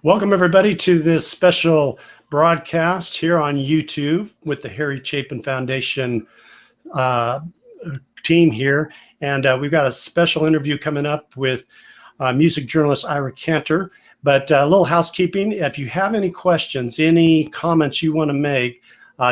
Welcome, everybody, to this special broadcast here on YouTube with the Harry Chapin Foundation team here. And we've got a special interview coming up with music journalist Ira Kantor. But a little housekeeping, if you have any questions, any comments you want to make,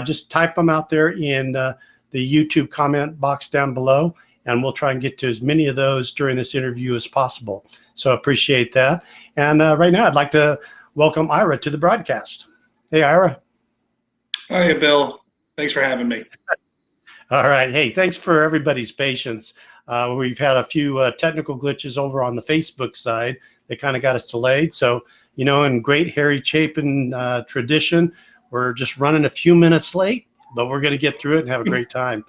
just type them out there in the YouTube comment box down below, and we'll try and get to as many of those during this interview as possible. So appreciate that. And right now, I'd like to welcome Ira to the broadcast. Hey, Ira. Hi, Bill. Thanks for having me. All right. Hey, thanks for everybody's patience. We've had a few technical glitches over on the Facebook side. They kind of got us delayed. So, you know, in great Harry Chapin tradition, we're just running a few minutes late, but we're going to get through it and have a great time.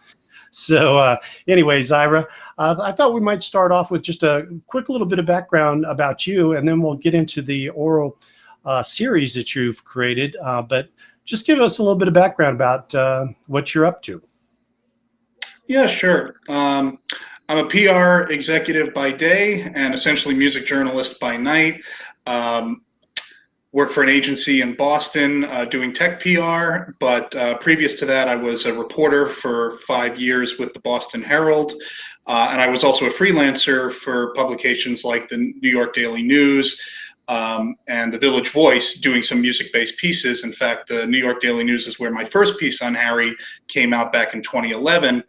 So anyways, Ira, I thought we might start off with just a quick little bit of background about you, and then we'll get into the oral series that you've created. But just give us a little bit of background about what you're up to. Yeah, sure. I'm a PR executive by day and essentially music journalist by night. Work for an agency in Boston doing tech PR, but previous to that, I was a reporter for 5 years with the Boston Herald, and I was also a freelancer for publications like the New York Daily News and the Village Voice, doing some music-based pieces. In fact, the New York Daily News is where my first piece on Harry came out back in 2011.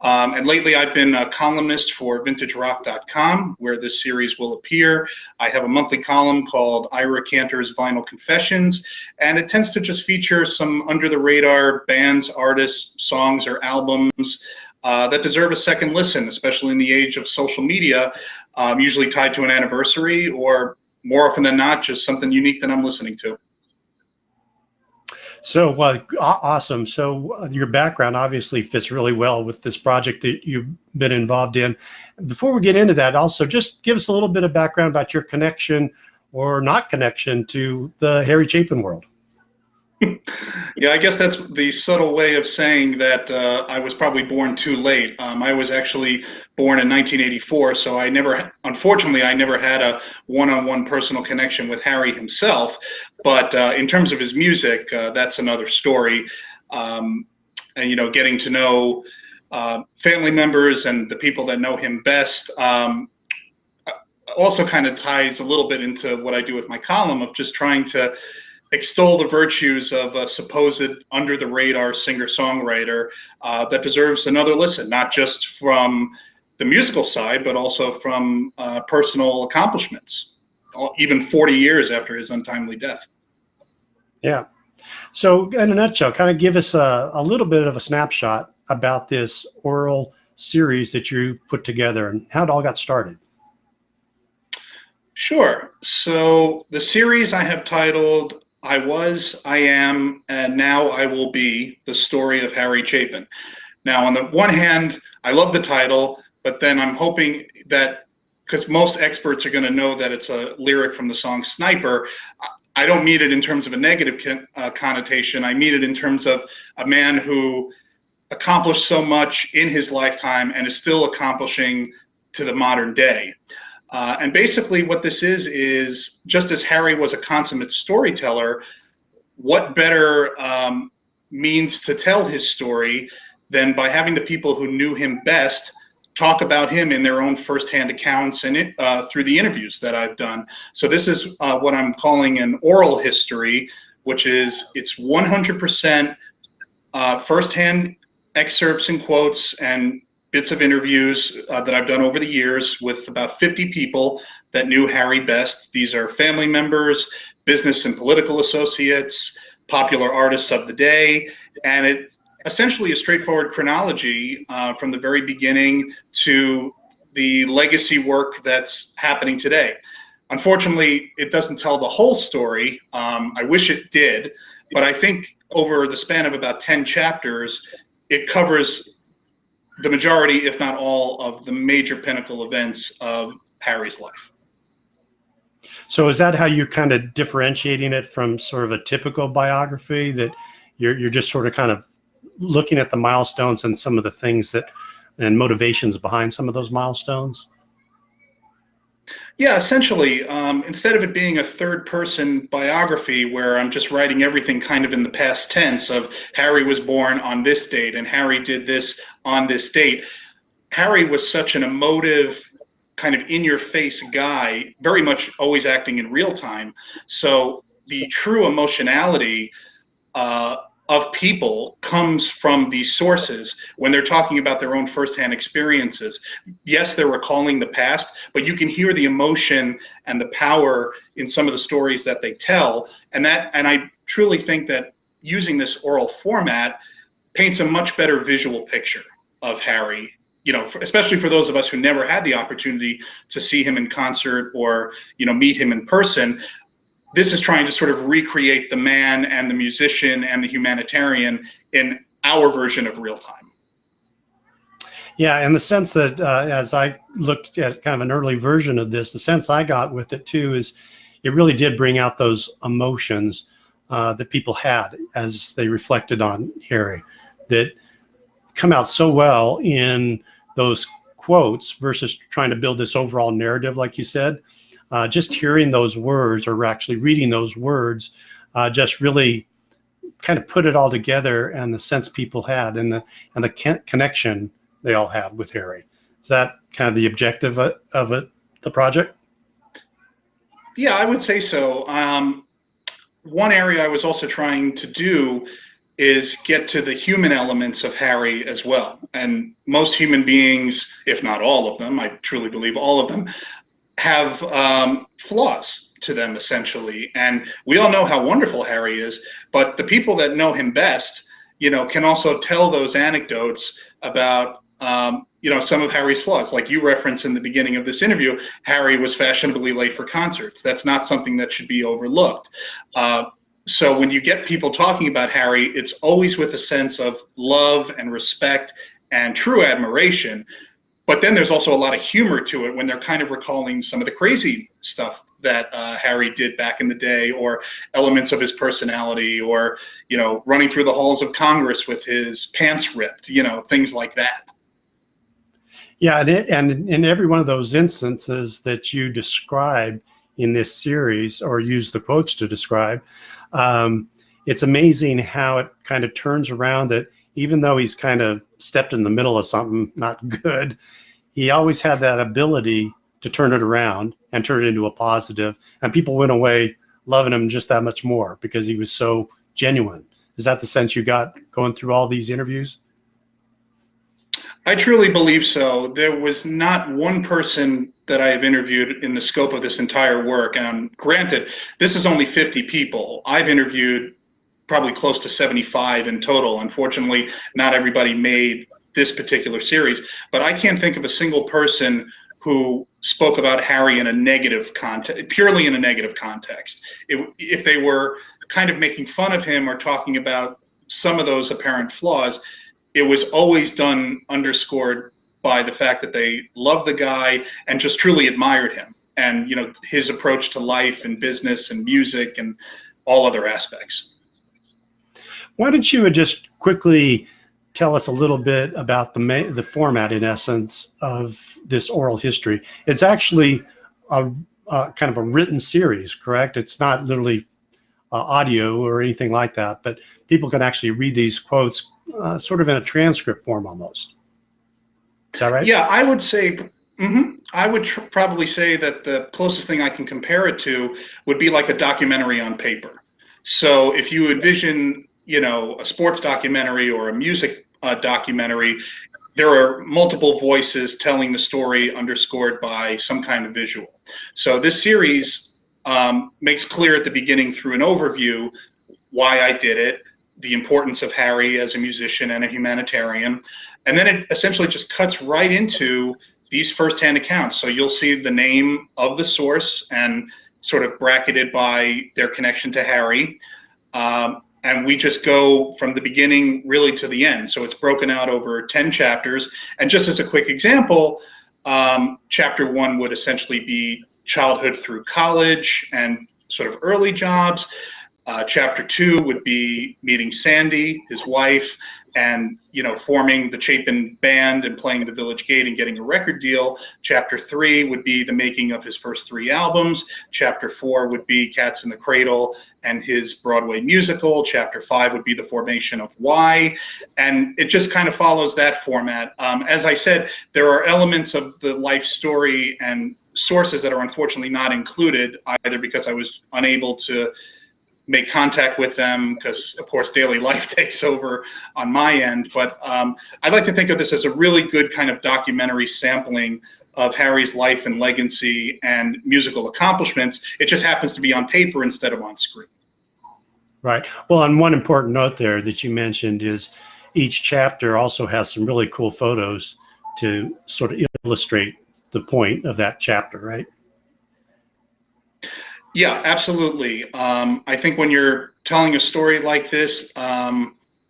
And lately, I've been a columnist for VintageRock.com, where this series will appear. I have a monthly column called Ira Kantor's Vinyl Confessions, and it tends to just feature some under-the-radar bands, artists, songs, or albums that deserve a second listen, especially in the age of social media, usually tied to an anniversary, or more often than not, just something unique that I'm listening to. So awesome. So your background obviously fits really well with this project that you've been involved in. Before we get into that, also just give us a little bit of background about your connection or not connection to the Harry Chapin world. Yeah, I guess that's the subtle way of saying that I was probably born too late. I was actually born in 1984, so unfortunately, I never had a one-on-one personal connection with Harry himself. But in terms of his music, that's another story. And, you know, getting to know family members and the people that know him best also kind of ties a little bit into what I do with my column of just trying to extol the virtues of a supposed under-the-radar singer-songwriter that deserves another listen, not just from the musical side, but also from personal accomplishments, even 40 years after his untimely death. Yeah. So in a nutshell, kind of give us a little bit of a snapshot about this oral series that you put together and how it all got started. Sure. So the series I have titled I Was, I Am, and Now I Will Be, the Story of Harry Chapin. Now, on the one hand, I love the title, but then I'm hoping that, because most experts are going to know that it's a lyric from the song Sniper, I don't mean it in terms of a negative connotation. I mean it in terms of a man who accomplished so much in his lifetime and is still accomplishing to the modern day. And basically what this is just as Harry was a consummate storyteller, what better means to tell his story than by having the people who knew him best talk about him in their own firsthand accounts and through the interviews that I've done. So this is what I'm calling an oral history, which is it's 100% firsthand excerpts and quotes and bits of interviews that I've done over the years with about 50 people that knew Harry best. These are family members, business and political associates, popular artists of the day, and it essentially a straightforward chronology from the very beginning to the legacy work that's happening today. Unfortunately, it doesn't tell the whole story. I wish it did, but I think over the span of about 10 chapters, it covers the majority, if not all, of the major pinnacle events of Harry's life. So is that how you're kind of differentiating it from sort of a typical biography, that you're just sort of kind of looking at the milestones and some of the things that and motivations behind some of those milestones? Yeah, essentially, instead of it being a third-person biography where I'm just writing everything kind of in the past tense of Harry was born on this date and Harry did this on this date, Harry was such an emotive, kind of in-your-face guy, very much always acting in real time. So the true emotionality of people comes from these sources when they're talking about their own firsthand experiences. Yes, they're recalling the past, but you can hear the emotion and the power in some of the stories that they tell. And I truly think that using this oral format paints a much better visual picture of Harry. You know, especially for those of us who never had the opportunity to see him in concert or, you know, meet him in person. This is trying to sort of recreate the man and the musician and the humanitarian in our version of real time. Yeah, and the sense that as I looked at kind of an early version of this, the sense I got with it too is it really did bring out those emotions that people had as they reflected on Harry, that come out so well in those quotes versus trying to build this overall narrative, like you said. Just hearing those words or actually reading those words just really kind of put it all together, and the sense people had and the connection they all had with Harry. Is that kind of the objective of it, the project? Yeah, I would say so. One area I was also trying to do is get to the human elements of Harry as well. And most human beings, if not all of them, I truly believe all of them, have flaws to them, essentially. And we all know how wonderful Harry is, but the people that know him best, you know, can also tell those anecdotes about, you know, some of Harry's flaws. Like you referenced in the beginning of this interview, Harry was fashionably late for concerts. That's not something that should be overlooked. So when you get people talking about Harry, it's always with a sense of love and respect and true admiration. But then there's also a lot of humor to it when they're kind of recalling some of the crazy stuff that Harry did back in the day, or elements of his personality, or, you know, running through the halls of Congress with his pants ripped, you know, things like that. Yeah, and in every one of those instances that you describe in this series, or use the quotes to describe, it's amazing how it kind of turns around, that even though he's kind of stepped in the middle of something not good, he always had that ability to turn it around and turn it into a positive. And people went away loving him just that much more because he was so genuine. Is that the sense you got going through all these interviews? I truly believe so. There was not one person that I have interviewed in the scope of this entire work. And granted, this is only 50 people. I've interviewed probably close to 75 in total. Unfortunately, not everybody made this particular series, but I can't think of a single person who spoke about Harry in a negative context, purely in a negative context. If they were kind of making fun of him or talking about some of those apparent flaws, it was always done underscored by the fact that they loved the guy and just truly admired him, and, you know, his approach to life and business and music and all other aspects. Why don't you just quickly tell us a little bit about the format, in essence, of this oral history? It's actually a kind of a written series, correct? It's not literally audio or anything like that, but people can actually read these quotes sort of in a transcript form almost. Is that right? Yeah, I would say, I would probably say that the closest thing I can compare it to would be like a documentary on paper. So if you envision, you know, a sports documentary or a music documentary, there are multiple voices telling the story underscored by some kind of visual. So this series makes clear at the beginning through an overview why I did it, the importance of Harry as a musician and a humanitarian. And then it essentially just cuts right into these firsthand accounts. So you'll see the name of the source and sort of bracketed by their connection to Harry. And we just go from the beginning really to the end. So it's broken out over 10 chapters. And just as a quick example, chapter 1 would essentially be childhood through college and sort of early jobs. Chapter 2 would be meeting Sandy, his wife, and, forming the Chapin band and playing the Village Gate and getting a record deal. Chapter 3 would be the making of his first 3 albums. Chapter 4 would be Cats in the Cradle and his Broadway musical. Chapter 5 would be the formation of Why. And it just kind of follows that format. As I said, there are elements of the life story and sources that are unfortunately not included, either because I was unable to make contact with them because, of course, daily life takes over on my end. But I'd like to think of this as a really good kind of documentary sampling of Harry's life and legacy and musical accomplishments. It just happens to be on paper instead of on screen. Right. Well, and one important note there that you mentioned is each chapter also has some really cool photos to sort of illustrate the point of that chapter, right? Yeah, absolutely. I think when you're telling a story like this,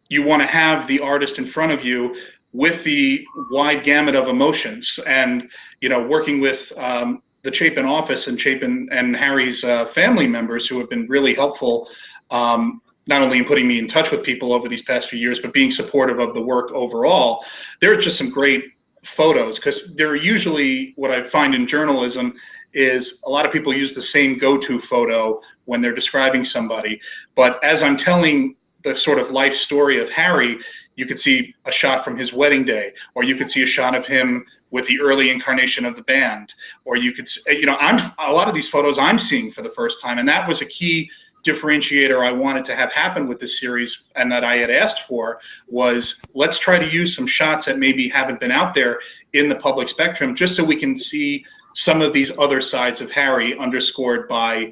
you want to have the artist in front of you with the wide gamut of emotions. And, working with the Chapin office and Chapin and Harry's family members who have been really helpful, not only in putting me in touch with people over these past few years, but being supportive of the work overall. There are just some great photos, because they're usually, what I find in journalism is a lot of people use the same go-to photo when they're describing somebody. But as I'm telling the sort of life story of Harry, you could see a shot from his wedding day, or you could see a shot of him with the early incarnation of the band, or you could, a lot of these photos I'm seeing for the first time. And that was a key differentiator I wanted to have happen with this series, and that I had asked for, was let's try to use some shots that maybe haven't been out there in the public spectrum, just so we can see some of these other sides of Harry underscored by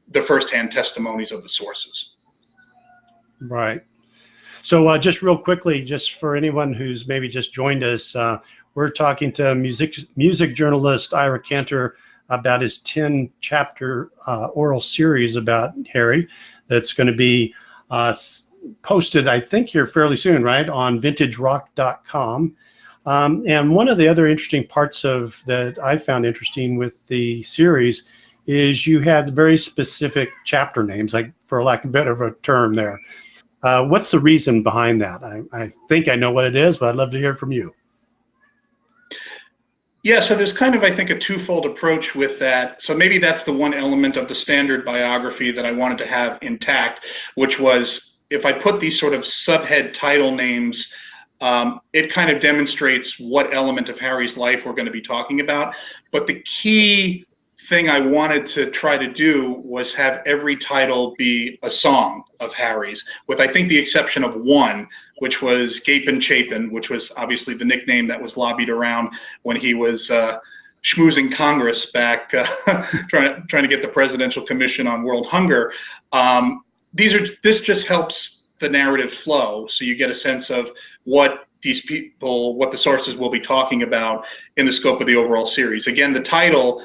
the firsthand testimonies of the sources. Right. So just real quickly, just for anyone who's maybe just joined us, we're talking to music journalist Ira Kantor about his 10-chapter oral series about Harry that's going to be posted, I think, here fairly soon, right, on vintagerock.com. And one of the other interesting parts of that I found interesting with the series is you had very specific chapter names, like, for lack of a better term there. What's the reason behind that? I think I know what it is, but I'd love to hear from you. Yeah, so there's kind of, I think, a twofold approach with that. So maybe that's the one element of the standard biography that I wanted to have intact, which was, if I put these sort of subhead title names, it kind of demonstrates what element of Harry's life we're going to be talking about. But the key thing I wanted to try to do was have every title be a song of Harry's, with, I think, the exception of one, which was Gapin' Chapin, which was obviously the nickname that was lobbied around when he was schmoozing Congress back, trying to get the Presidential Commission on World Hunger. This just helps the narrative flow, so you get a sense of what these people, what the sources will be talking about in the scope of the overall series. Again, the title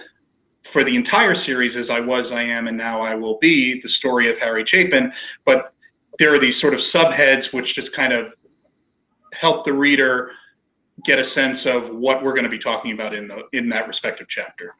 for the entire series is I Was, I Am, and Now I Will Be, the story of Harry Chapin. But there are these sort of subheads which just kind of help the reader get a sense of what we're going to be talking about in that respective chapter.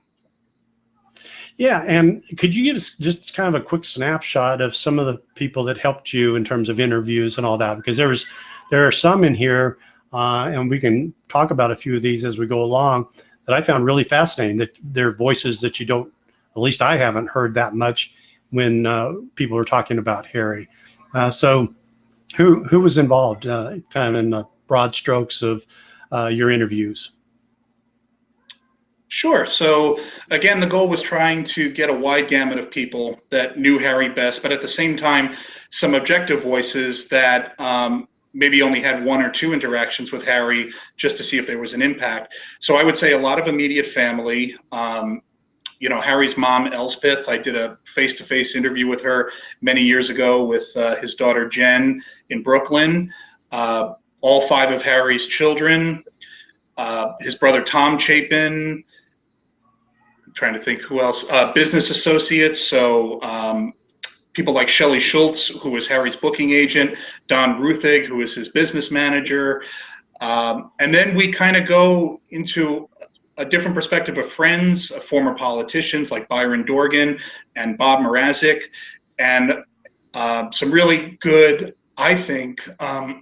Yeah, and could you give us just kind of a quick snapshot of some of the people that helped you in terms of interviews and all that? Because there are some in here, and we can talk about a few of these as we go along, that I found really fascinating, that they're voices that you don't, at least I haven't heard that much when people are talking about Harry. So who was involved kind of in the broad strokes of your interviews? Sure. So again, the goal was trying to get a wide gamut of people that knew Harry best, but at the same time, some objective voices that maybe only had one or two interactions with Harry, just to see if there was an impact. So I would say a lot of immediate family. Harry's mom, Elspeth, I did a face-to-face interview with her many years ago with his daughter, Jen, in Brooklyn. All 5 of Harry's children, his brother, Tom Chapin. I'm trying to think who else. Business associates. So people like Shelley Schultz, who was Harry's booking agent, Don Ruthig, who was his business manager. And then we kind of go into a different perspective of friends, of former politicians like Byron Dorgan and Bob Mrazek, and some really good I think,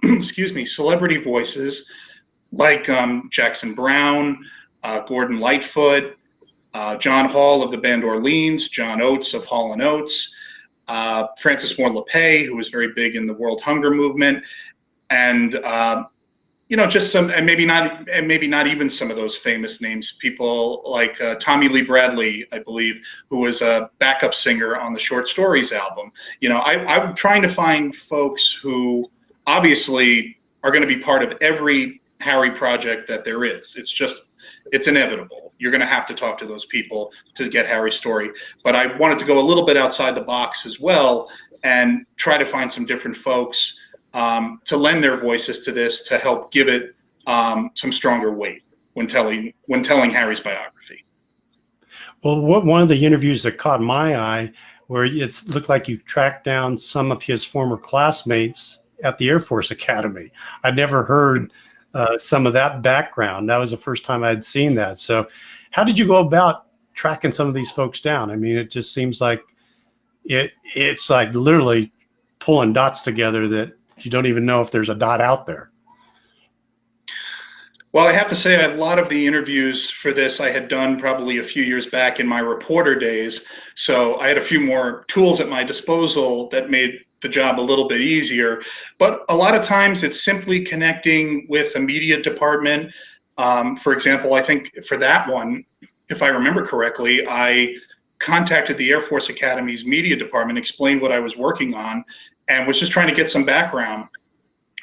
excuse me, celebrity voices like Jackson Browne, Gordon Lightfoot, John Hall of the band Orleans, John Oates of Hall & Oates, Francis Moore Lepay, who was very big in the World Hunger Movement, and just some, and maybe not even some of those famous names. People like Tommy Lee Bradley, I believe, who was a backup singer on the Short Stories album. I'm trying to find folks who obviously are going to be part of every Harry project that there is. It's inevitable. You're going to have to talk to those people to get Harry's story. But I wanted to go a little bit outside the box as well and try to find some different folks to lend their voices to this, to help give it some stronger weight when telling Harry's biography. Well, one of the interviews that caught my eye, where it looked like you tracked down some of his former classmates at the Air Force Academy. I'd never heard some of that background. That was the first time I'd seen that. So how did you go about tracking some of these folks down? I mean, it just seems like it's like literally pulling dots together that you don't even know if there's a dot out there. Well, I have to say, a lot of the interviews for this I had done probably a few years back in my reporter days. So I had a few more tools at my disposal that made the job a little bit easier. But a lot of times it's simply connecting with a media department. For example, I think for that one, if I remember correctly, I contacted the Air Force Academy's media department, explained what I was working on, and was just trying to get some background.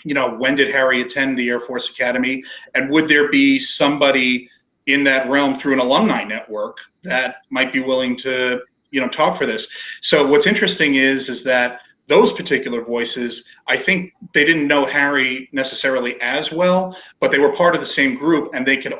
When did Harry attend the Air Force Academy? And would there be somebody in that realm through an alumni network that might be willing to, talk for this? So what's interesting is that those particular voices, I think they didn't know Harry necessarily as well, but they were part of the same group, and they could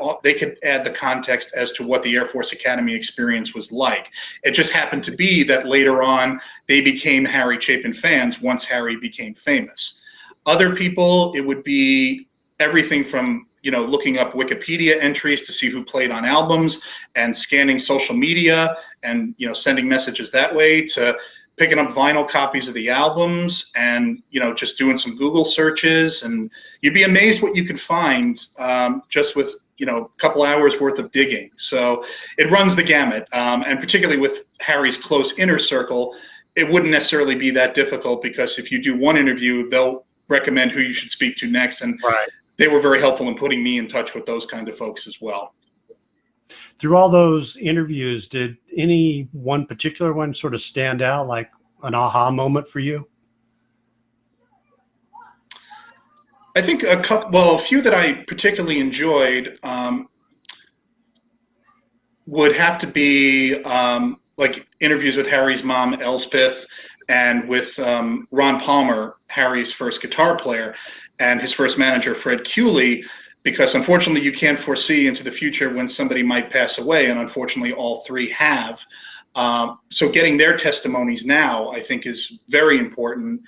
add the context as to what the Air Force Academy experience was like. It just happened to be that later on they became Harry Chapin fans once Harry became famous. Other people, it would be everything from looking up Wikipedia entries to see who played on albums, and scanning social media and sending messages that way, to picking up vinyl copies of the albums and just doing some Google searches, and you'd be amazed what you can find just with a couple hours worth of digging. So it runs the gamut, and particularly with Harry's close inner circle, it wouldn't necessarily be that difficult, because if you do one interview, they'll recommend who you should speak to next, and right. They were very helpful in putting me in touch with those kind of folks as well. Through all those interviews, did any one particular one sort of stand out, like an aha moment for you? I think a few that I particularly enjoyed would have to be like interviews with Harry's mom, Elspeth, and with Ron Palmer, Harry's first guitar player, and his first manager, Fred Cooley, because unfortunately you can't foresee into the future when somebody might pass away, and unfortunately all three have. So getting their testimonies now, I think, is very important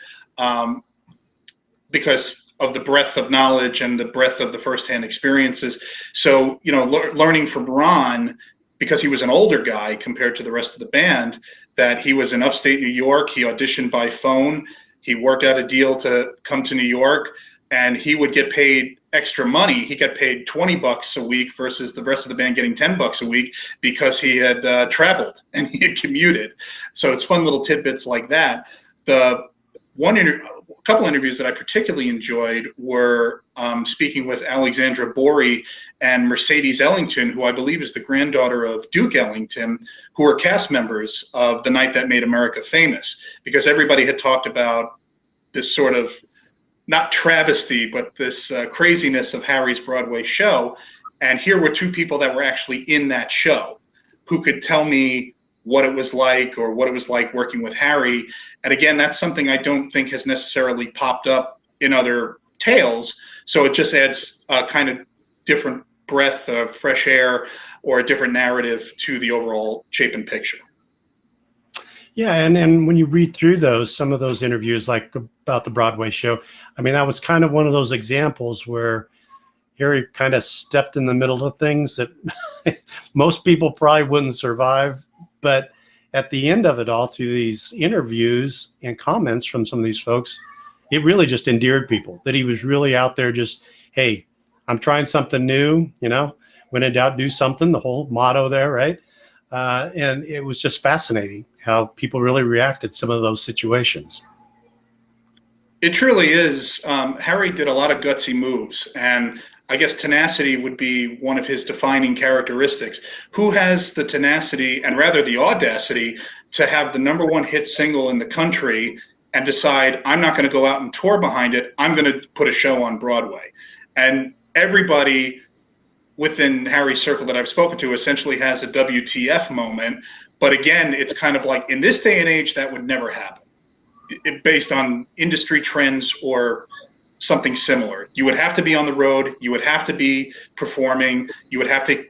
because of the breadth of knowledge and the breadth of the firsthand experiences. So, learning from Ron, because he was an older guy compared to the rest of the band, that he was in upstate New York, he auditioned by phone, he worked out a deal to come to New York, and he would get paid extra money. He got paid $20 a week versus the rest of the band getting $10 a week, because he had traveled and he had commuted. So it's fun little tidbits like that. The couple interviews that I particularly enjoyed were speaking with Alexandra Borey and Mercedes Ellington, who I believe is the granddaughter of Duke Ellington, who were cast members of The Night That Made America Famous, because everybody had talked about this sort of, not travesty, but this craziness of Harry's Broadway show. And here were two people that were actually in that show who could tell me what it was like, or what it was like working with Harry. And again, that's something I don't think has necessarily popped up in other tales. So it just adds a kind of different breath of fresh air, or a different narrative to the overall Chapin picture. Yeah, and when you read through some of those interviews, like about the Broadway show, I mean, that was kind of one of those examples where Harry kind of stepped in the middle of things that most people probably wouldn't survive. But at the end of it all, through these interviews and comments from some of these folks, it really just endeared people that he was really out there just, hey, I'm trying something new, when in doubt, do something, the whole motto there, right? And it was just fascinating how people really reacted to some of those situations. It truly is. Harry did a lot of gutsy moves, and I guess tenacity would be one of his defining characteristics. Who has the tenacity, and rather the audacity, to have the #1 hit single in the country and decide, I'm not going to go out and tour behind it, I'm going to put a show on Broadway? And everybody within Harry's circle that I've spoken to essentially has a WTF moment. But again, it's kind of like, in this day and age, that would never happen. Based on industry trends or something similar. You would have to be on the road. You would have to be performing. You would have to,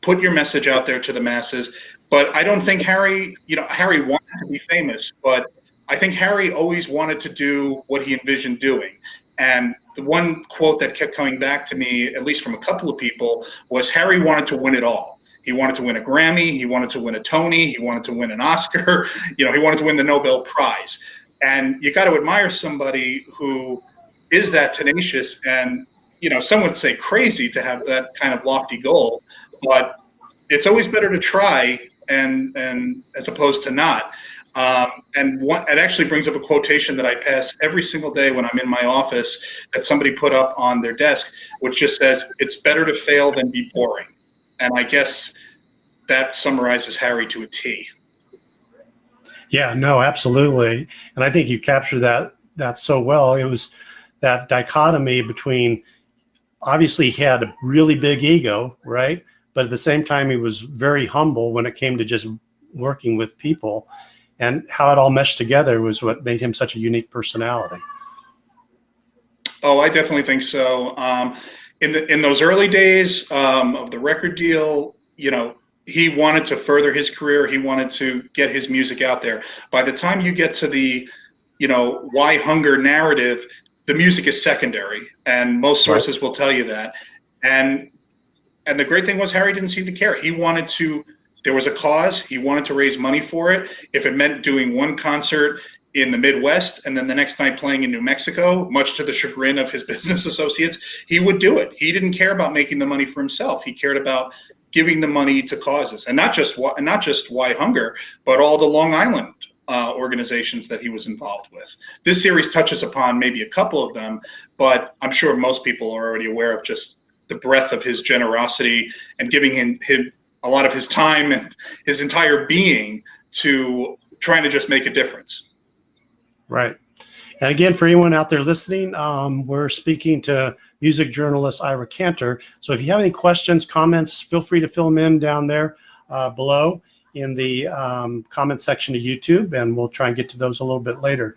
put your message out there to the masses. But I don't think Harry wanted to be famous, but I think Harry always wanted to do what he envisioned doing. And the one quote that kept coming back to me, at least from a couple of people, was Harry wanted to win it all. He wanted to win a Grammy. He wanted to win a Tony. He wanted to win an Oscar. He wanted to win the Nobel Prize. And you got to admire somebody who is that tenacious and, some would say crazy to have that kind of lofty goal. But it's always better to try and as opposed to not. It actually brings up a quotation that I pass every single day when I'm in my office that somebody put up on their desk, which just says, it's better to fail than be boring. And I guess that summarizes Harry to a T. Yeah, no, absolutely. And I think you captured that so well. It was that dichotomy between, obviously he had a really big ego, right? But at the same time, he was very humble when it came to just working with people, and how it all meshed together was what made him such a unique personality. Oh, I definitely think so. In those early days of the record deal, he wanted to further his career. He wanted to get his music out there. By the time you get to the, why hunger narrative, the music is secondary, and most sources will tell you that. And the great thing was Harry didn't seem to care. He wanted to. There was a cause. He wanted to raise money for it. If it meant doing one concert in the Midwest and then the next night playing in New Mexico, much to the chagrin of his business associates, he would do it. He didn't care about making the money for himself. He cared about giving the money to causes, and not just Why Hunger, but all the Long Island organizations that he was involved with. This series touches upon maybe a couple of them, but I'm sure most people are already aware of just the breadth of his generosity and giving him a lot of his time and his entire being to trying to just make a difference. Right. And again, for anyone out there listening, we're speaking to music journalist Ira Kantor. So if you have any questions, comments, feel free to fill them in down there below in the comment section of YouTube, and we'll try and get to those a little bit later.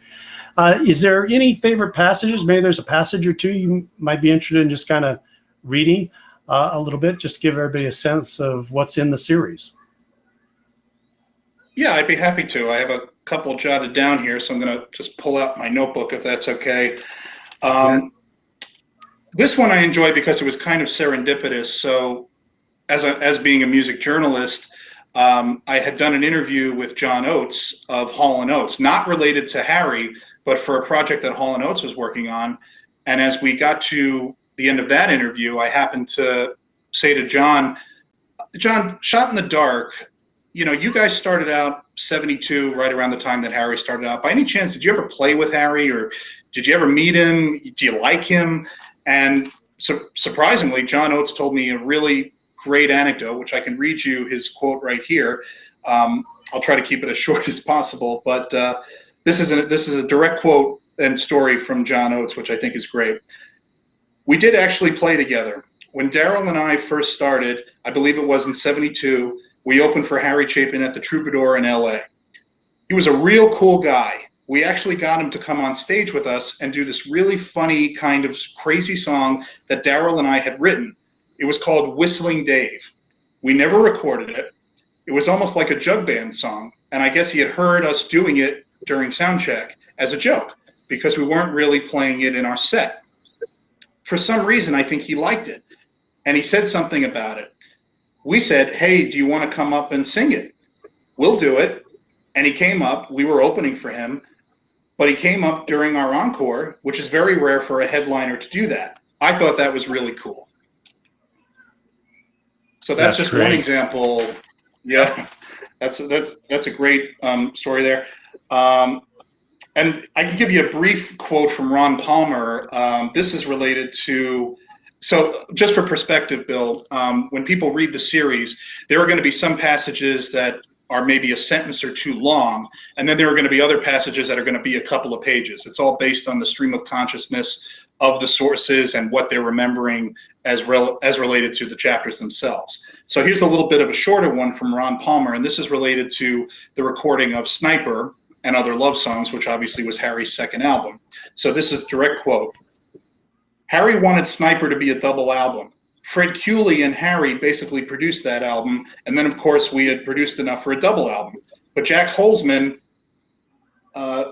Is there any favorite passages? Maybe there's a passage or two you might be interested in just kind of reading a little bit, just to give everybody a sense of what's in the series. Yeah, I'd be happy to. I have a couple jotted down here, so I'm going to just pull out my notebook if that's okay. This one I enjoyed because it was kind of serendipitous. So as being a music journalist, I had done an interview with John Oates of Hall & Oates, not related to Harry, but for a project that Hall & Oates was working on. And as we got to the end of that interview, I happened to say to John, Shot in the Dark, you guys started out 72, right around the time that Harry started out. By any chance, did you ever play with Harry, or did you ever meet him? Do you like him? And surprisingly, John Oates told me a really great anecdote, which I can read you his quote right here. I'll try to keep it as short as possible, but this is a direct quote and story from John Oates, which I think is great. We did actually play together. When Daryl and I first started, I believe it was in 72, we opened for Harry Chapin at the Troubadour in LA. He was a real cool guy. We actually got him to come on stage with us and do this really funny kind of crazy song that Daryl and I had written. It was called Whistling Dave. We never recorded it. It was almost like a jug band song. And I guess he had heard us doing it during sound check as a joke, because we weren't really playing it in our set. For some reason, I think he liked it. And he said something about it. We said, hey, do you want to come up and sing it? We'll do it. And he came up. We were opening for him. but he came up during our encore, which is very rare for a headliner to do that. I thought that was really cool. So that's just great. one example. Yeah, that's a great story there. And I can give you a brief quote from Ron Palmer. This is related to, so just for perspective, Bill, when people read the series, there are going to be some passages that are maybe a sentence or two long, and then there are going to be other passages that are going to be a couple of pages. It's all based on the stream of consciousness of the sources and what they're remembering as related to the chapters themselves. So here's a little bit of a shorter one from Ron Palmer, and this is related to the recording of Sniper and Other Love Songs, which obviously was Harry's second album. So this is direct quote. Harry wanted Sniper to be a double album. Fred Cooley and Harry basically produced that album, and then of course we had produced enough for a double album. But Jack Holzman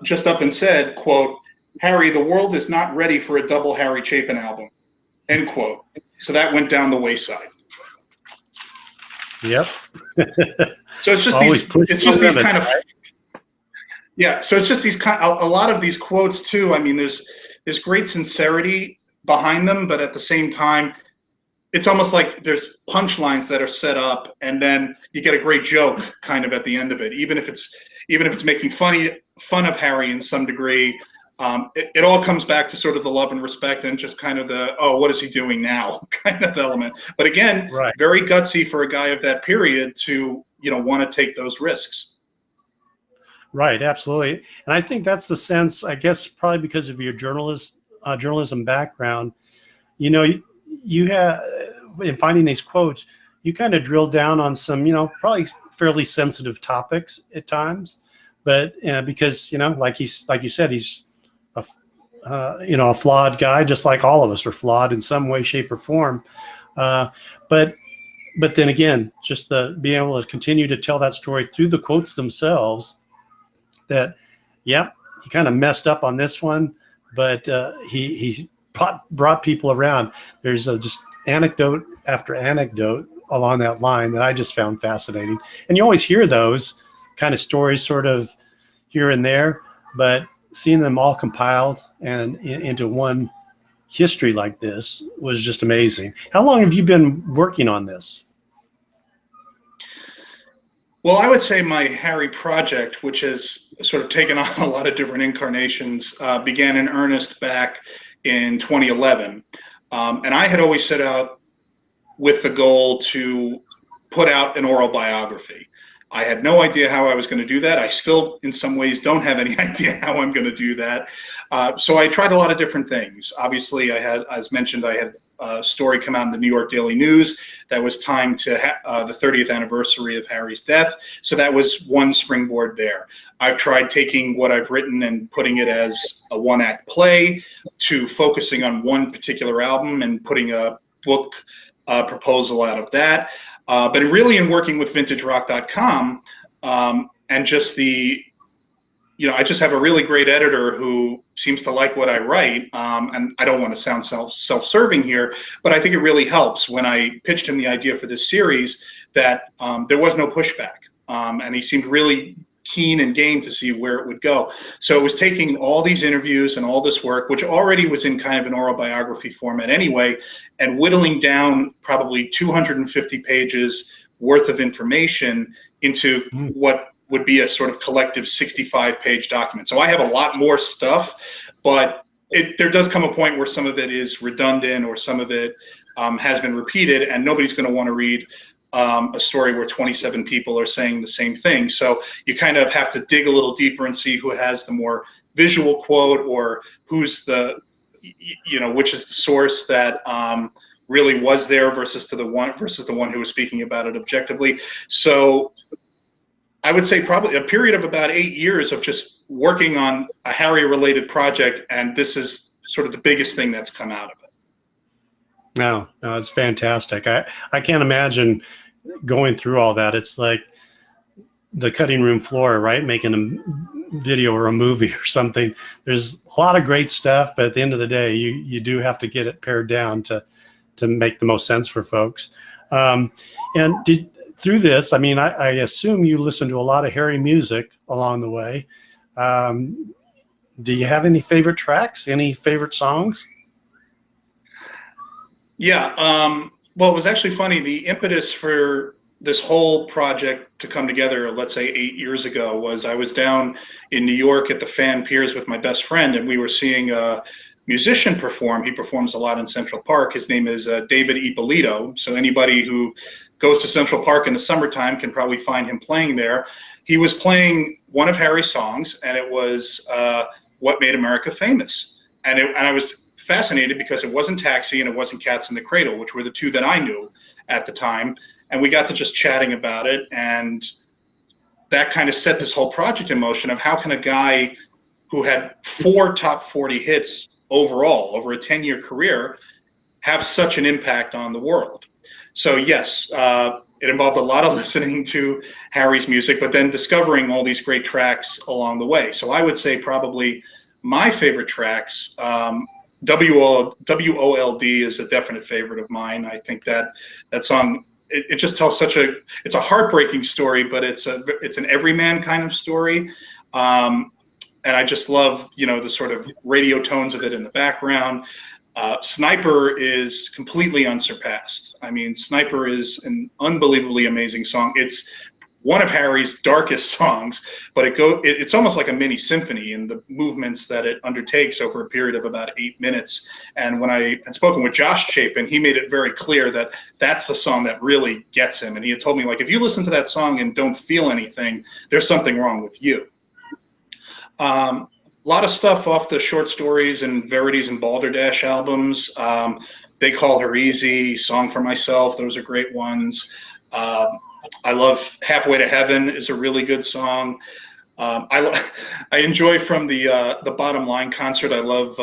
just up and said, quote, Harry, the world is not ready for a double Harry Chapin album, end quote. So that went down the wayside. Yep. So it's just these kind of, yeah. So it's just these kind, a lot of these quotes too. I mean, there's great sincerity behind them, but at the same time, it's almost like there's punchlines that are set up, and then you get a great joke kind of at the end of it. Even if it's making fun of Harry in some degree, it all comes back to sort of the love and respect and just kind of the, oh, what is he doing now kind of element. But again, right. Very gutsy for a guy of that period to, want to take those risks. Right, absolutely. And I think that's the sense, I guess, probably because of your journalism background, you have, in finding these quotes, you kind of drill down on some, probably fairly sensitive topics at times, but because, like you said, he's a flawed guy, just like all of us are flawed in some way, shape, or form. But then again, just being able to continue to tell that story through the quotes themselves, that, yep, he kind of messed up on this one, but he brought people around. There's just anecdote after anecdote along that line that I just found fascinating. And you always hear those kind of stories sort of here and there, but seeing them all compiled and into one history like this was just amazing. How long have you been working on this? Well, I would say my Harry project, which has sort of taken on a lot of different incarnations, began in earnest back in 2011. And I had always set out with the goal to put out an oral biography. I had no idea how I was going to do that. I still, in some ways, don't have any idea how I'm going to do that. So I tried a lot of different things. Obviously, I had, as mentioned, I had a story come out in the New York Daily News that was timed to the 30th anniversary of Harry's death. So that was one springboard there. I've tried taking what I've written and putting it as a one-act play to focusing on one particular album and putting a book proposal out of that. But really in working with vintagerock.com and just I just have a really great editor who seems to like what I write. And I don't want to sound self-serving here, but I think it really helps when I pitched him the idea for this series that there was no pushback. And he seemed really keen and game to see where it would go. So it was taking all these interviews and all this work, which already was in kind of an oral biography format anyway, and whittling down probably 250 pages worth of information into what would be a sort of collective 65-page document. So I have a lot more stuff, but there does come a point where some of it is redundant or some of it has been repeated, and nobody's going to want to read a story where 27 people are saying the same thing. So you kind of have to dig a little deeper and see who has the more visual quote or who's which is the source that really was there versus the one who was speaking about it objectively. So I would say probably a period of about 8 years of just working on a Harry-related project, and this is sort of the biggest thing that's come out of it. No, it's fantastic. I can't imagine going through all that. It's like the cutting room floor, right? Making a video or a movie or something. There's a lot of great stuff, but at the end of the day, you do have to get it pared down to make the most sense for folks. And through this, I mean, I assume you listen to a lot of Harry music along the way. do you have any favorite tracks? Any favorite songs? Yeah. Well, it was actually funny. The impetus for this whole project to come together, let's say 8 years ago, was I was down in New York at the Fan Piers with my best friend, and we were seeing a musician perform. He performs a lot in Central Park. His name is David Ippolito. So anybody who goes to Central Park in the summertime can probably find him playing there. He was playing one of Harry's songs, and it was What Made America Famous. And I was fascinated because it wasn't Taxi and it wasn't Cats in the Cradle, which were the two that I knew at the time. And we got to just chatting about it. And that kind of set this whole project in motion of how can a guy who had 4 top 40 hits overall over a 10-year career have such an impact on the world. So yes, it involved a lot of listening to Harry's music, but then discovering all these great tracks along the way. So I would say probably my favorite tracks, WOLD is a definite favorite of mine. I think that song, it just tells it's a heartbreaking story, but it's an everyman kind of story. And I just love, the sort of radio tones of it in the background. Sniper is completely unsurpassed. I mean, Sniper is an unbelievably amazing song. It's one of Harry's darkest songs, but it's almost like a mini symphony in the movements that it undertakes over a period of about 8 minutes. And when I had spoken with Josh Chapin, he made it very clear that that's the song that really gets him. And he had told me, like, if you listen to that song and don't feel anything, there's something wrong with you. A lot of stuff off the Short Stories and Verities and Balderdash albums. They Call Her Easy, Song for Myself. Those are great ones. I love Halfway to Heaven is a really good song. I enjoy from the Bottom Line concert. I love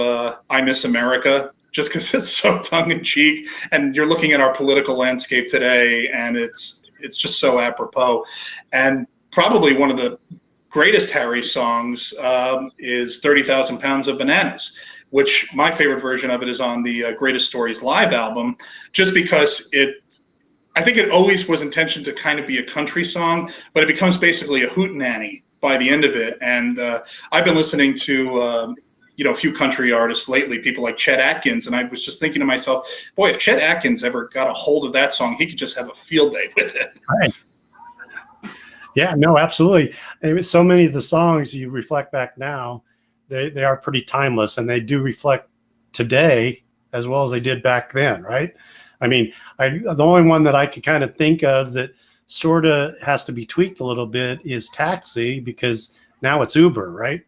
I Miss America, just because it's so tongue in cheek, and you're looking at our political landscape today, and it's just so apropos. And probably one of the greatest Harry songs is 30,000 Pounds of Bananas, which my favorite version of it is on the Greatest Stories Live album, just because I think it always was intentioned to kind of be a country song, but it becomes basically a hootenanny by the end of it. And I've been listening to a few country artists lately, people like Chet Atkins, and I was just thinking to myself, boy, if Chet Atkins ever got a hold of that song, he could just have a field day with it. Right. Yeah, no, absolutely. So many of the songs you reflect back now, they are pretty timeless, and they do reflect today as well as they did back then, right? I mean, the only one that I could kind of think of that sort of has to be tweaked a little bit is Taxi, because now it's Uber, right?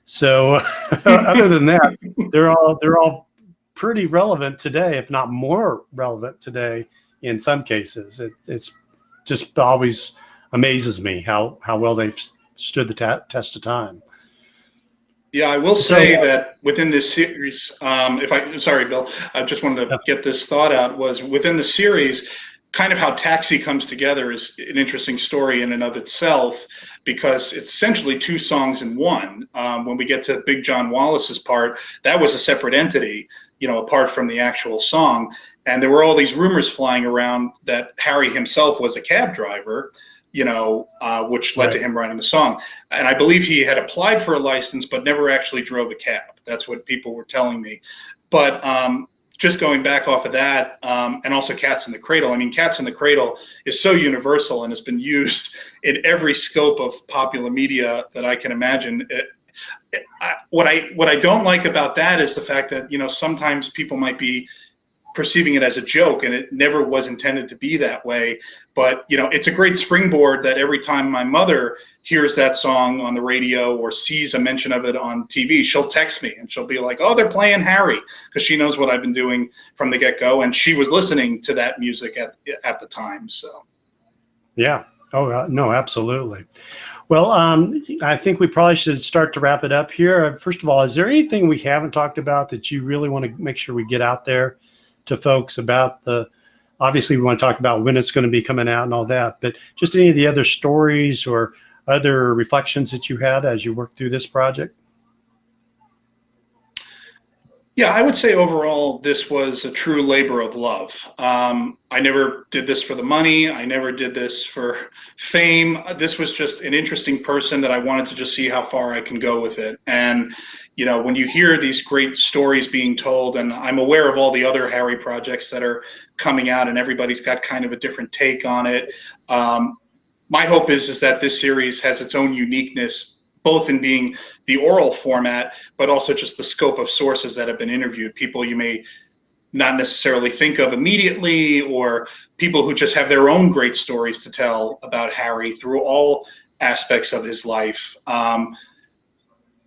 So other than that, they're all pretty relevant today, if not more relevant today in some cases. It's just always amazes me how well they've stood the test of time. Yeah, I will say that within this series, sorry, Bill, I just wanted to get this thought out, was within the series, kind of how Taxi comes together is an interesting story in and of itself, because it's essentially 2 songs in one. When we get to Big John Wallace's part, that was a separate entity, apart from the actual song. And there were all these rumors flying around that Harry himself was a cab driver, which led to him writing the song. And I believe he had applied for a license, but never actually drove a cab. That's what people were telling me. But just going back off of that, and also Cats in the Cradle. I mean, Cats in the Cradle is so universal and has been used in every scope of popular media that I can imagine. What I don't like about that is the fact that, sometimes people might be perceiving it as a joke, and it never was intended to be that way. But it's a great springboard that every time my mother hears that song on the radio or sees a mention of it on TV, she'll text me and she'll be like, "Oh, they're playing Harry," because she knows what I've been doing from the get-go, and she was listening to that music at the time. So yeah. Oh no, absolutely. Well, I think we probably should start to wrap it up here. First of all, is there anything we haven't talked about that you really want to make sure we get out there to folks about obviously we want to talk about when it's going to be coming out and all that, but just any of the other stories or other reflections that you had as you worked through this project? Yeah, I would say overall, this was a true labor of love. I never did this for the money. I never did this for fame. This was just an interesting person that I wanted to just see how far I can go with it. And, you know, when you hear these great stories being told, and I'm aware of all the other Harry projects that are coming out, and everybody's got kind of a different take on it. My hope is that this series has its own uniqueness, both in being the oral format, but also just the scope of sources that have been interviewed, people you may not necessarily think of immediately, or people who just have their own great stories to tell about Harry through all aspects of his life.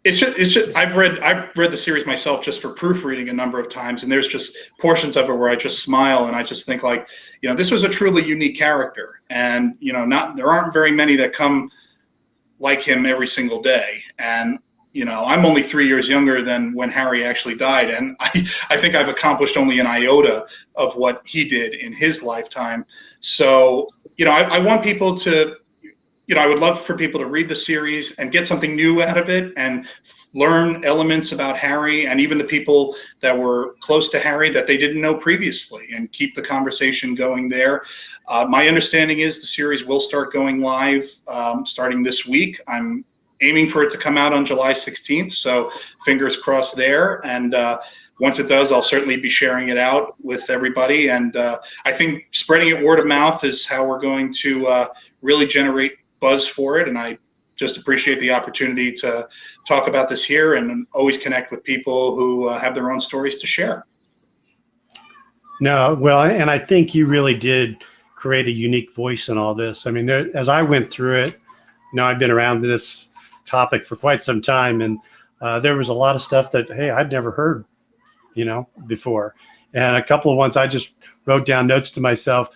It's just I've read the series myself just for proofreading a number of times, and there's just portions of it where I just smile and I just think, like, you know, this was a truly unique character, and, you know, there aren't very many that come like him every single day. And, you know, I'm only 3 years younger than when Harry actually died, and I think I've accomplished only an iota of what he did in his lifetime. So, you know, I want people to, you know, I would love for people to read the series and get something new out of it, and learn elements about Harry, and even the people that were close to Harry that they didn't know previously, and keep the conversation going there. My understanding is the series will start going live starting this week. I'm aiming for it to come out on July 16th, so fingers crossed there. And once it does, I'll certainly be sharing it out with everybody. And I think spreading it word of mouth is how we're going to really generate buzz for it. And I just appreciate the opportunity to talk about this here, and always connect with people who have their own stories to share. No, well, and I think you really did create a unique voice in all this. I mean, as I went through it, you know, I've been around this topic for quite some time, and there was a lot of stuff that, hey, I'd never heard, you know, before. And a couple of ones I just wrote down notes to myself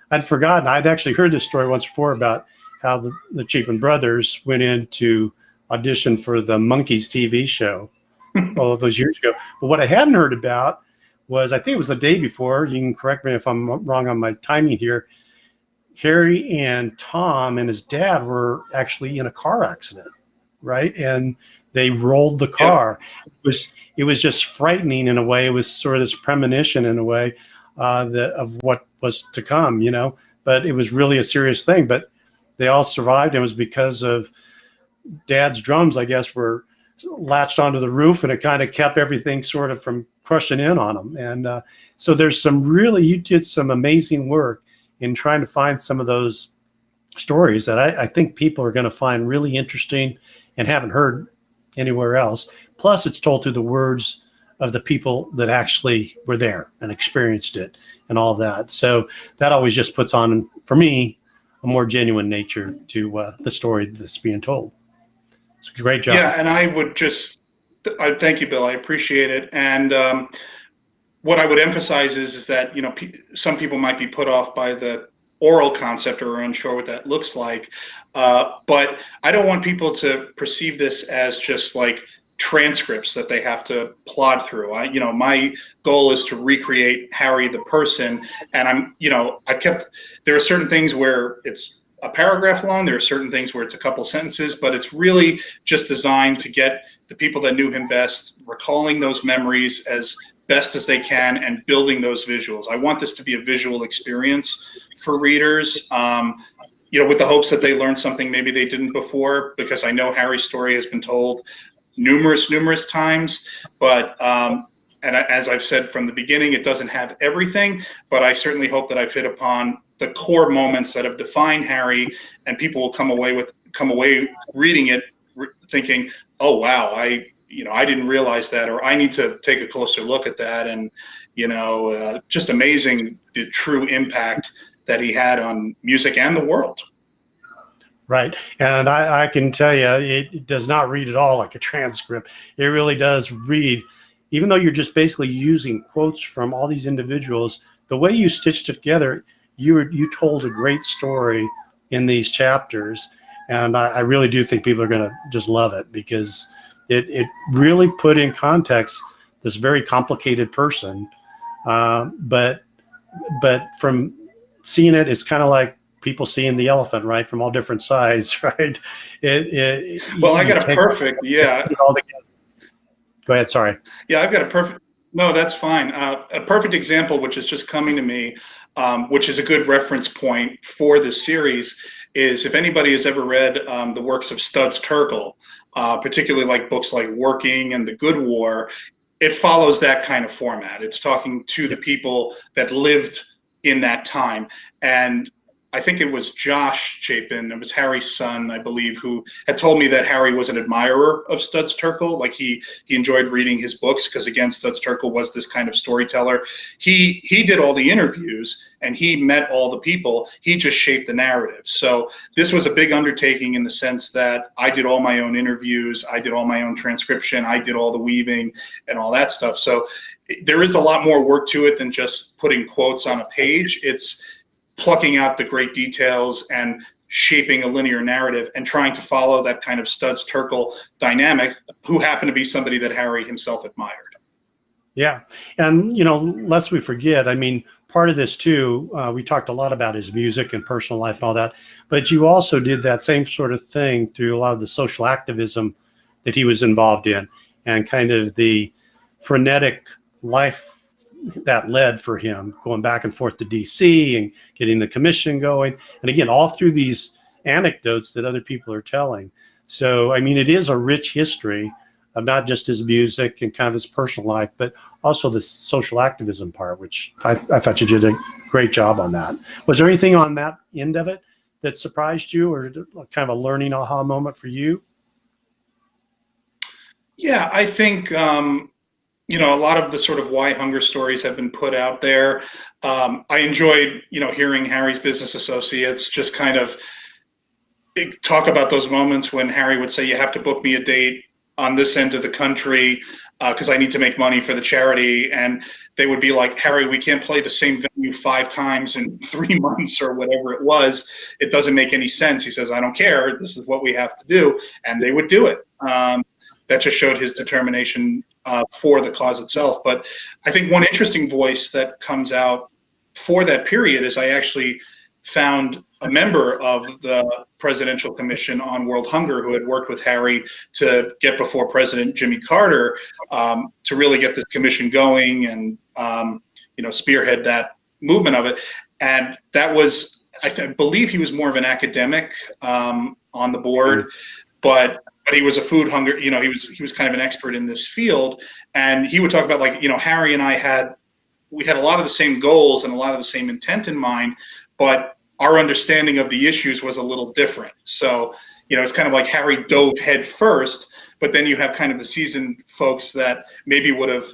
I'd forgotten. I'd actually heard this story once before about how the Chapin brothers went in to audition for the Monkees TV show all of those years ago. But what I hadn't heard about was, I think it was the day before, you can correct me if I'm wrong on my timing here, Harry and Tom and his dad were actually in a car accident, right? And they rolled the car. Yeah. It was just frightening in a way. It was sort of this premonition in a way of what was to come, you know, but it was really a serious thing. But they all survived, and it was because of Dad's drums, I guess, were latched onto the roof, and it kind of kept everything sort of from crushing in on them. And so there's you did some amazing work in trying to find some of those stories that I think people are going to find really interesting and haven't heard anywhere else. Plus, it's told through the words of the people that actually were there and experienced it and all that. So that always just puts on, for me, a more genuine nature to the story that's being told. It's a great job. Yeah, and I thank you, Bill. I appreciate it. And what I would emphasize is that, you know, some people might be put off by the oral concept or are unsure what that looks like. But I don't want people to perceive this as just like transcripts that they have to plod through. My goal is to recreate Harry the person, and there are certain things where it's a paragraph long, there are certain things where it's a couple sentences, but it's really just designed to get the people that knew him best recalling those memories as best as they can and building those visuals. I want this to be a visual experience for readers, with the hopes that they learn something maybe they didn't before, because I know Harry's story has been told numerous times, but and as I've said from the beginning, it doesn't have everything, but I certainly hope that I've hit upon the core moments that have defined Harry, and people will come away reading it thinking, oh wow, I didn't realize that, or I need to take a closer look at that. And just amazing the true impact that he had on music and the world. Right. And I can tell you, it does not read at all like a transcript. It really does read, even though you're just basically using quotes from all these individuals, the way you stitched it together, you told a great story in these chapters. And I really do think people are going to just love it, because it really put in context this very complicated person. But from seeing it, it's kind of like people seeing the elephant, right, from all different sides, right? Well, I got a perfect, yeah. Go ahead. Sorry. Yeah, I've got a perfect. No, that's fine. A perfect example, which is just coming to me, which is a good reference point for this series, is if anybody has ever read the works of Studs Terkel, particularly like books like Working and The Good War, it follows that kind of format. It's talking to the people that lived in that time. And I think it was Josh Chapin, it was Harry's son, I believe, who had told me that Harry was an admirer of Studs Terkel. Like he enjoyed reading his books because, again, Studs Terkel was this kind of storyteller. He did all the interviews and he met all the people. He just shaped the narrative. So this was a big undertaking in the sense that I did all my own interviews, I did all my own transcription, I did all the weaving and all that stuff. So there is a lot more work to it than just putting quotes on a page. It's plucking out the great details and shaping a linear narrative and trying to follow that kind of Studs Terkel dynamic, who happened to be somebody that Harry himself admired. Yeah. And, lest we forget, I mean, part of this too, we talked a lot about his music and personal life and all that, but you also did that same sort of thing through a lot of the social activism that he was involved in and kind of the frenetic life that led for him, going back and forth to DC and getting the commission going. And again, all through these anecdotes that other people are telling. So, I mean, it is a rich history of not just his music and kind of his personal life, but also the social activism part, which I thought you did a great job on that. Was there anything on that end of it that surprised you or kind of a learning aha moment for you? Yeah, I think, a lot of the sort of why hunger stories have been put out there. I enjoyed, hearing Harry's business associates just kind of talk about those moments when Harry would say, you have to book me a date on this end of the country because I need to make money for the charity. And they would be like, Harry, we can't play the same venue 5 times in 3 months or whatever it was. It doesn't make any sense. He says, I don't care. This is what we have to do. And they would do it. That just showed his determination for the cause itself. But I think one interesting voice that comes out for that period is I actually found a member of the Presidential Commission on World Hunger who had worked with Harry to get before President Jimmy Carter to really get this commission going and spearhead that movement of it. And that was, I believe he was more of an academic on the board, but he was a food hunger, he was kind of an expert in this field. And he would talk about Harry and I had a lot of the same goals and a lot of the same intent in mind, but our understanding of the issues was a little different. So, it's kind of like Harry dove head first, but then you have kind of the seasoned folks that maybe would have,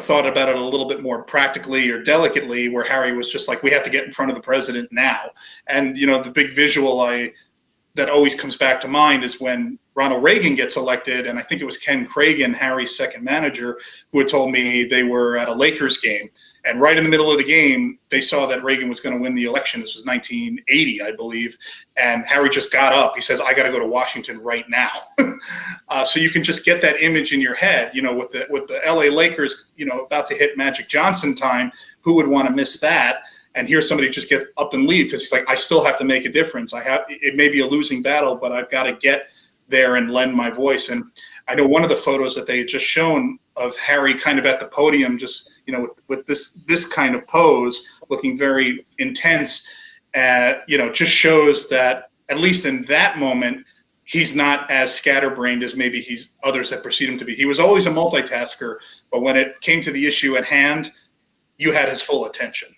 thought about it a little bit more practically or delicately, where Harry was just like, we have to get in front of the president now. And, the big visual that always comes back to mind is when Ronald Reagan gets elected, and I think it was Ken Cragen, Harry's second manager, who had told me they were at a Lakers game. And right in the middle of the game, they saw that Reagan was going to win the election. This was 1980, I believe. And Harry just got up. He says, I got to go to Washington right now. So you can just get that image in your head, with the LA Lakers, about to hit Magic Johnson time. Who would want to miss that? And here's somebody just get up and leave because he's like, I still have to make a difference. It may be a losing battle, but I've got to get there and lend my voice. And I know one of the photos that they had just shown of Harry kind of at the podium, just, with this kind of pose, looking very intense, just shows that at least in that moment, he's not as scatterbrained as maybe others that precede him to be. He was always a multitasker, but when it came to the issue at hand, you had his full attention.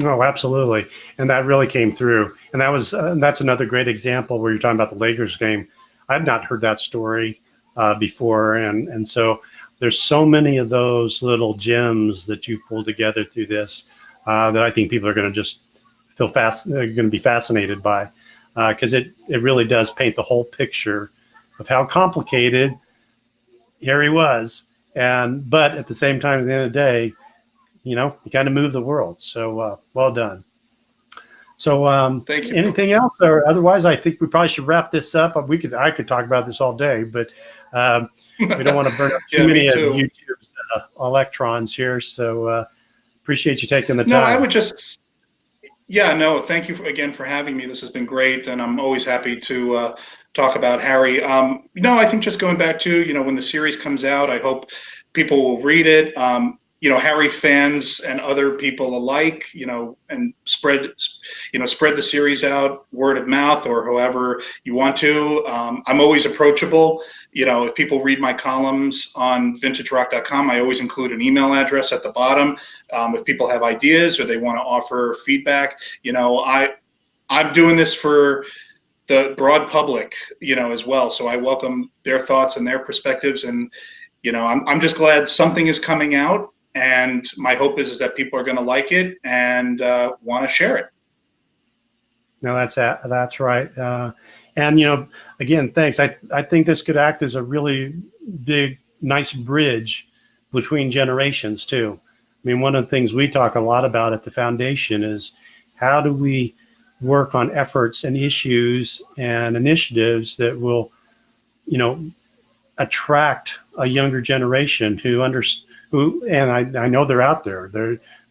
Oh, absolutely. And that really came through. And that's another great example where you're talking about the Lakers game. I'd not heard that story before. And so there's so many of those little gems that you've pulled together through this that I think people are going to just they're going to be fascinated by because it really does paint the whole picture of how complicated Harry was. But at the same time, at the end of the day, you kind of move the world. So well done. So thank you. Anything else? Or otherwise, I think we probably should wrap this up. I could talk about this all day, but we don't want to burn up too many of YouTube's electrons here. So appreciate you taking the time. No, I would just, thank you again for having me. This has been great. And I'm always happy to talk about Harry. No, I think just going back to, when the series comes out, I hope people will read it. Harry fans and other people alike, and spread the series out word of mouth or however you want to. I'm always approachable. If people read my columns on vintagerock.com, I always include an email address at the bottom. If people have ideas or they want to offer feedback, I'm doing this for the broad public, as well. So I welcome their thoughts and their perspectives. And, I'm just glad something is coming out. And my hope is that people are going to like it and want to share it. No, that's right. And, again, thanks. I think this could act as a really big, nice bridge between generations, too. I mean, one of the things we talk a lot about at the foundation is how do we work on efforts and issues and initiatives that will, attract a younger generation and I know they're out there.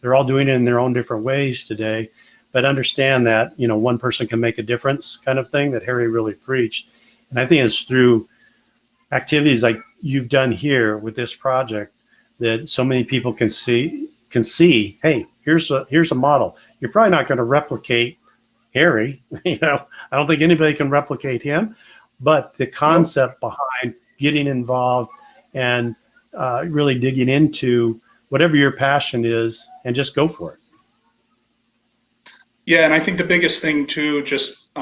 They're all doing it in their own different ways today, but understand that, one person can make a difference kind of thing that Harry really preached. And I think it's through activities like you've done here with this project that so many people can see, hey, here's a model. You're probably not going to replicate Harry. I don't think anybody can replicate him, but the concept behind getting involved and really digging into whatever your passion is and just go for it. Yeah, and I think the biggest thing too, just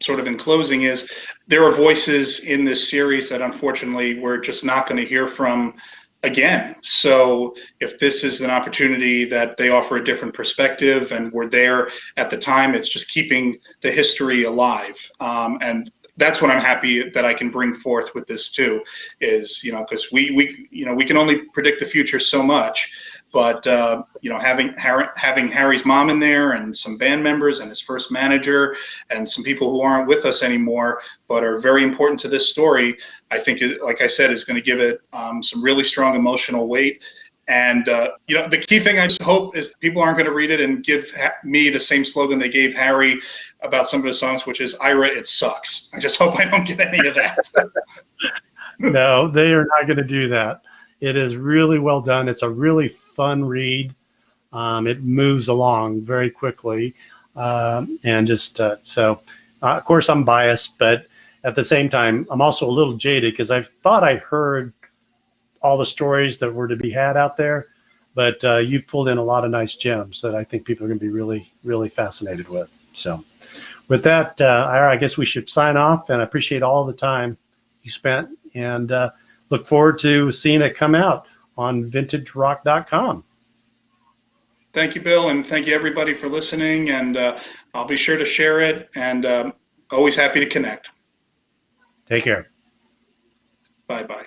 sort of in closing, is there are voices in this series that unfortunately we're just not going to hear from again. So if this is an opportunity that they offer a different perspective and we're there at the time, it's just keeping the history alive. And that's what I'm happy that I can bring forth with this too, is, because we can only predict the future so much, but having Harry's mom in there and some band members and his first manager and some people who aren't with us anymore but are very important to this story, I think, like I said, is going to give it some really strong emotional weight. And, the key thing I just hope is people aren't going to read it and give me the same slogan they gave Harry about some of the songs, which is, Ira, it sucks. I just hope I don't get any of that. No, they are not going to do that. It is really well done. It's a really fun read. It moves along very quickly. And just so, of course, I'm biased, but at the same time, I'm also a little jaded because I thought I heard all the stories that were to be had out there, but you've pulled in a lot of nice gems that I think people are going to be really, really fascinated with. So with that, Ira, I guess we should sign off, and I appreciate all the time you spent and look forward to seeing it come out on vintagerock.com. Thank you, Bill, and thank you everybody for listening, and I'll be sure to share it, and always happy to connect. Take care. Bye-bye.